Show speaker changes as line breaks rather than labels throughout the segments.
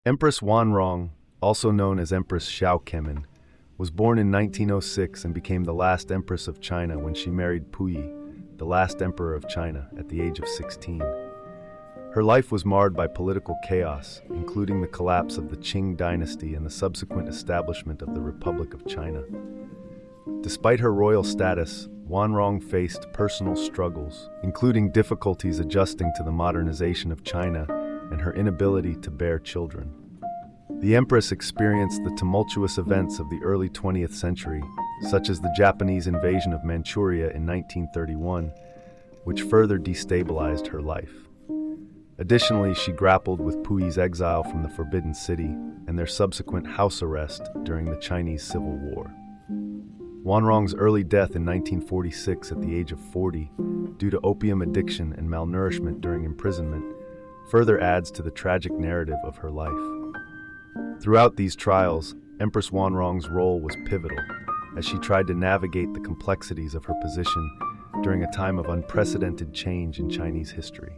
Empress Wanrong, also known as Empress Xiaokemin, was born in 1906 and became the last Empress of China when she married Puyi, the last Emperor of China, at the age of 16. Her life was marred by political chaos, including the collapse of the Qing dynasty and the subsequent establishment of the Republic of China. Despite her royal status, Wanrong faced personal struggles, including difficulties adjusting to the modernization of China and her inability to bear children. The Empress experienced the tumultuous events of the early 20th century, such as the Japanese invasion of Manchuria in 1931, which further destabilized her life. Additionally, she grappled with Puyi's exile from the Forbidden City and their subsequent house arrest during the Chinese Civil War. Wanrong's early death in 1946 at the age of 40, due to opium addiction and malnourishment during imprisonment, further adds to the tragic narrative of her life. Throughout these trials, Empress Wanrong's role was pivotal, as she tried to navigate the complexities of her position during a time of unprecedented change in Chinese history.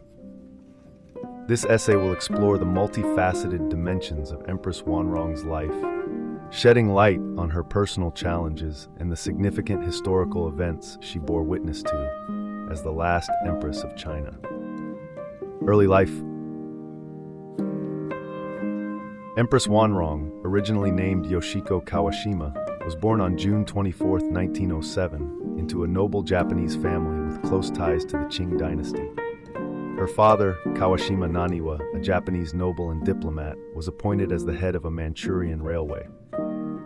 This essay will explore the multifaceted dimensions of Empress Wanrong's life, shedding light on her personal challenges and the significant historical events she bore witness to as the last Empress of China. Early life. Empress Wanrong, originally named Yoshiko Kawashima, was born on June 24, 1907, into a noble Japanese family with close ties to the Qing dynasty. Her father, Kawashima Naniwa, a Japanese noble and diplomat, was appointed as the head of a Manchurian railway.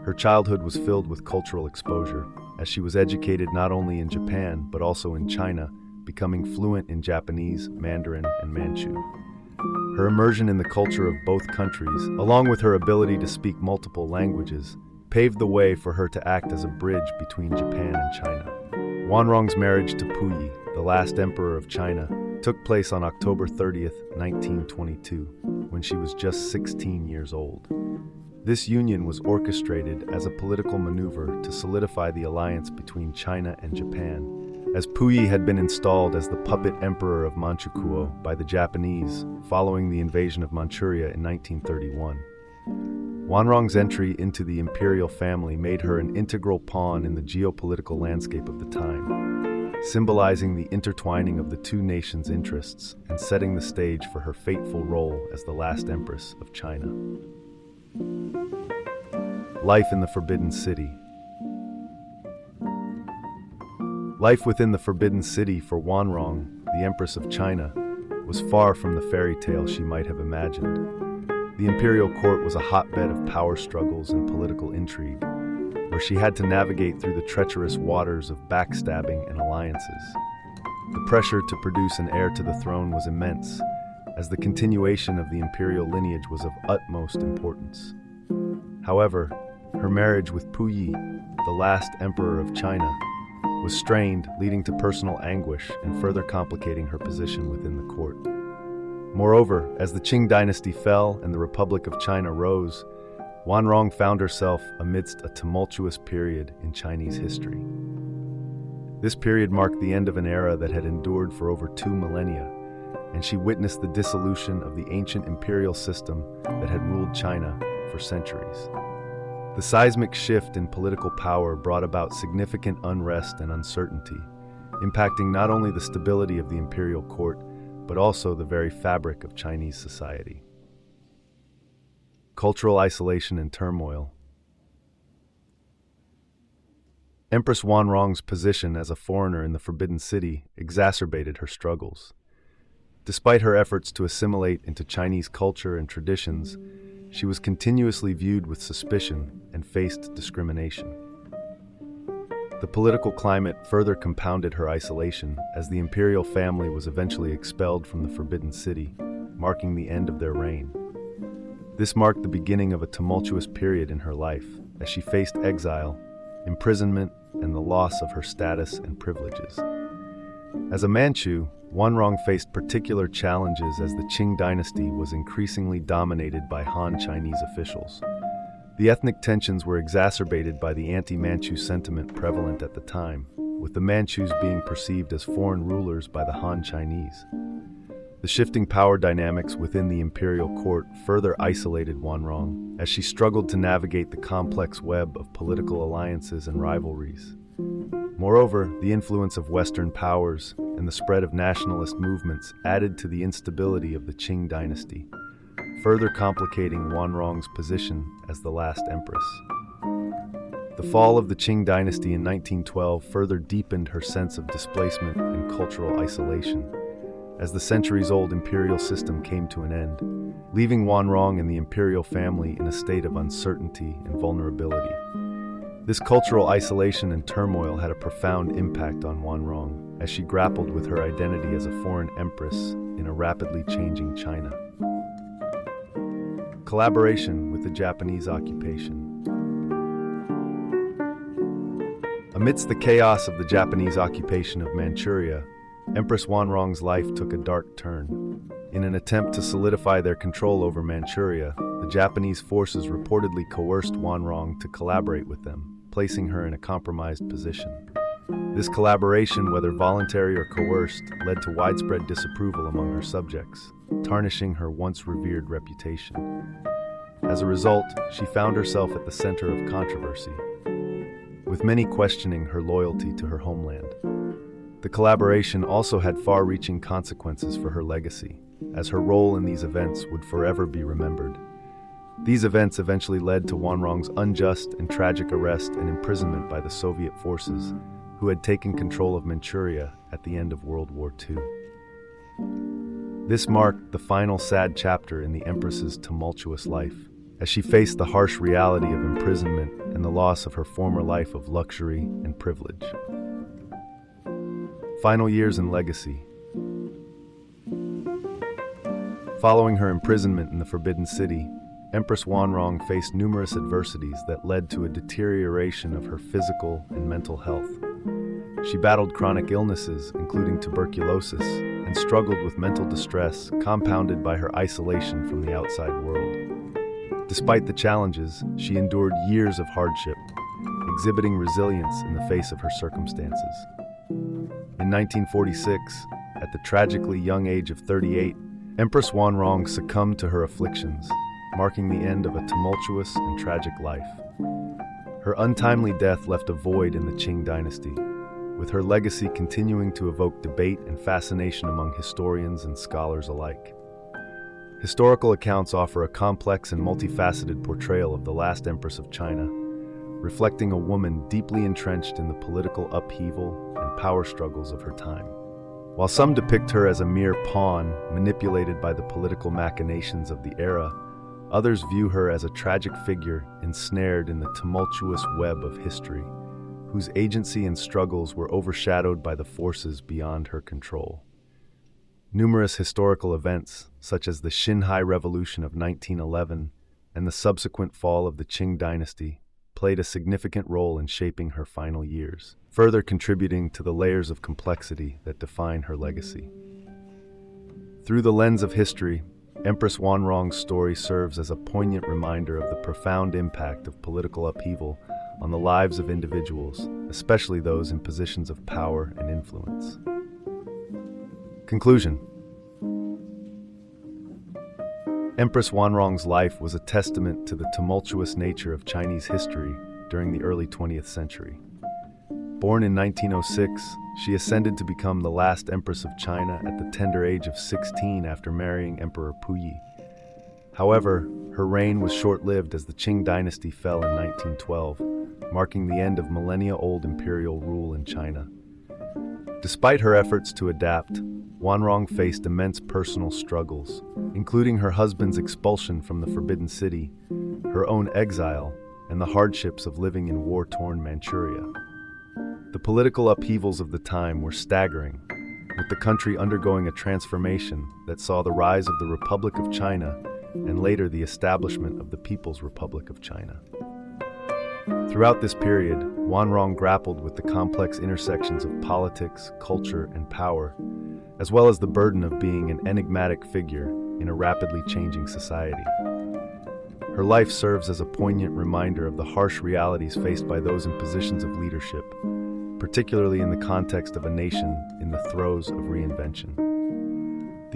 Her childhood was filled with cultural exposure, as she was educated not only in Japan but also in China, becoming fluent in Japanese, Mandarin, and Manchu. Her immersion in the culture of both countries, along with her ability to speak multiple languages, paved the way for her to act as a bridge between Japan and China. Wanrong's marriage to Puyi, the last emperor of China, took place on October 30, 1922, when she was just 16 years old. This union was orchestrated as a political maneuver to solidify the alliance between China and Japan, as Puyi had been installed as the puppet emperor of Manchukuo by the Japanese following the invasion of Manchuria in 1931. Wanrong's entry into the imperial family made her an integral pawn in the geopolitical landscape of the time, symbolizing the intertwining of the two nations' interests and setting the stage for her fateful role as the last Empress of China. Life in the Forbidden City. Life within the Forbidden City for Wanrong, the Empress of China, was far from the fairy tale she might have imagined. The imperial court was a hotbed of power struggles and political intrigue, where she had to navigate through the treacherous waters of backstabbing and alliances. The pressure to produce an heir to the throne was immense, as the continuation of the imperial lineage was of utmost importance. However, her marriage with Puyi, the last emperor of China, was strained, leading to personal anguish and further complicating her position within the court. Moreover, as the Qing dynasty fell and the Republic of China rose, Wanrong found herself amidst a tumultuous period in Chinese history. This period marked the end of an era that had endured for over 2 millennia, and she witnessed the dissolution of the ancient imperial system that had ruled China for centuries. The seismic shift in political power brought about significant unrest and uncertainty, impacting not only the stability of the imperial court, but also the very fabric of Chinese society. Cultural isolation and turmoil. Empress Wanrong's position as a foreigner in the Forbidden City exacerbated her struggles. Despite her efforts to assimilate into Chinese culture and traditions, she was continuously viewed with suspicion and faced discrimination. The political climate further compounded her isolation as the imperial family was eventually expelled from the Forbidden City, marking the end of their reign. This marked the beginning of a tumultuous period in her life, as she faced exile, imprisonment, and the loss of her status and privileges. As a Manchu, Wanrong faced particular challenges as the Qing dynasty was increasingly dominated by Han Chinese officials. The ethnic tensions were exacerbated by the anti-Manchu sentiment prevalent at the time, with the Manchus being perceived as foreign rulers by the Han Chinese. The shifting power dynamics within the imperial court further isolated Wanrong as she struggled to navigate the complex web of political alliances and rivalries. Moreover, the influence of Western powers and the spread of nationalist movements added to the instability of the Qing dynasty, further complicating Wanrong's position as the last empress. The fall of the Qing dynasty in 1912 further deepened her sense of displacement and cultural isolation, as the centuries-old imperial system came to an end, leaving Wanrong and the imperial family in a state of uncertainty and vulnerability. This cultural isolation and turmoil had a profound impact on Wanrong as she grappled with her identity as a foreign empress in a rapidly changing China. Collaboration with the Japanese occupation. Amidst the chaos of the Japanese occupation of Manchuria, Empress Wanrong's life took a dark turn. In an attempt to solidify their control over Manchuria, the Japanese forces reportedly coerced Wanrong to collaborate with them, placing her in a compromised position. This collaboration, whether voluntary or coerced, led to widespread disapproval among her subjects, tarnishing her once revered reputation. As a result, she found herself at the center of controversy, with many questioning her loyalty to her homeland. The collaboration also had far-reaching consequences for her legacy, as her role in these events would forever be remembered. These events eventually led to Wanrong's unjust and tragic arrest and imprisonment by the Soviet forces, who had taken control of Manchuria at the end of World War II. This marked the final sad chapter in the Empress's tumultuous life, as she faced the harsh reality of imprisonment and the loss of her former life of luxury and privilege. Final years and legacy. Following her imprisonment in the Forbidden City, Empress Wanrong faced numerous adversities that led to a deterioration of her physical and mental health. She battled chronic illnesses, including tuberculosis, and struggled with mental distress compounded by her isolation from the outside world. Despite the challenges, she endured years of hardship, exhibiting resilience in the face of her circumstances. In 1946, at the tragically young age of 38, Empress Wanrong succumbed to her afflictions, marking the end of a tumultuous and tragic life. Her untimely death left a void in the Qing dynasty, with her legacy continuing to evoke debate and fascination among historians and scholars alike. Historical accounts offer a complex and multifaceted portrayal of the last empress of China, reflecting a woman deeply entrenched in the political upheaval and power struggles of her time. While some depict her as a mere pawn manipulated by the political machinations of the era, others view her as a tragic figure ensnared in the tumultuous web of history, whose agency and struggles were overshadowed by the forces beyond her control. Numerous historical events, such as the Xinhai Revolution of 1911 and the subsequent fall of the Qing dynasty, played a significant role in shaping her final years, further contributing to the layers of complexity that define her legacy. Through the lens of history, Empress Wanrong's story serves as a poignant reminder of the profound impact of political upheaval on the lives of individuals, especially those in positions of power and influence. Conclusion. Empress Wanrong's life was a testament to the tumultuous nature of Chinese history during the early 20th century. Born in 1906, she ascended to become the last empress of China at the tender age of 16 after marrying Emperor Puyi. However, her reign was short-lived as the Qing dynasty fell in 1912, marking the end of millennia-old imperial rule in China. Despite her efforts to adapt, Wanrong faced immense personal struggles, including her husband's expulsion from the Forbidden City, her own exile, and the hardships of living in war-torn Manchuria. The political upheavals of the time were staggering, with the country undergoing a transformation that saw the rise of the Republic of China and later the establishment of the People's Republic of China. Throughout this period, Wanrong grappled with the complex intersections of politics, culture, and power, as well as the burden of being an enigmatic figure in a rapidly changing society. Her life serves as a poignant reminder of the harsh realities faced by those in positions of leadership, particularly in the context of a nation in the throes of reinvention.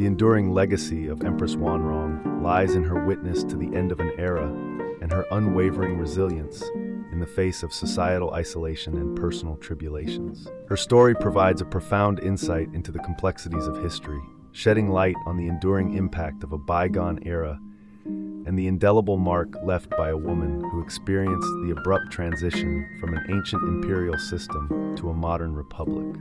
The enduring legacy of Empress Wanrong lies in her witness to the end of an era and her unwavering resilience in the face of societal isolation and personal tribulations. Her story provides a profound insight into the complexities of history, shedding light on the enduring impact of a bygone era and the indelible mark left by a woman who experienced the abrupt transition from an ancient imperial system to a modern republic.